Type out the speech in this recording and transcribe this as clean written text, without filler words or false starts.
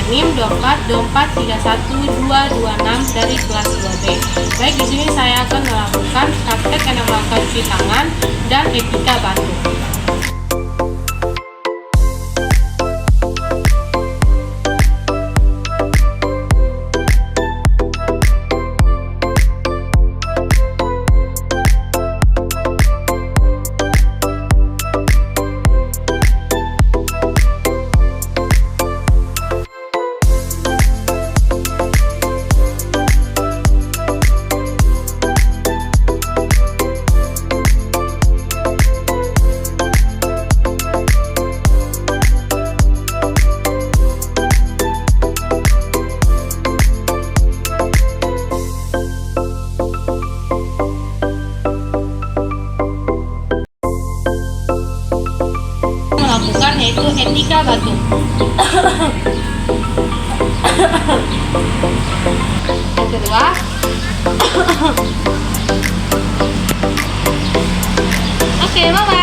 NIM 242431226 dari kelas 2B. Baik, di sini saya akan melakukan praktek yang melakukan cuci tangan dan etika batuk. Melakukan yaitu etika batuk. Yang kedua, oke, bye bye.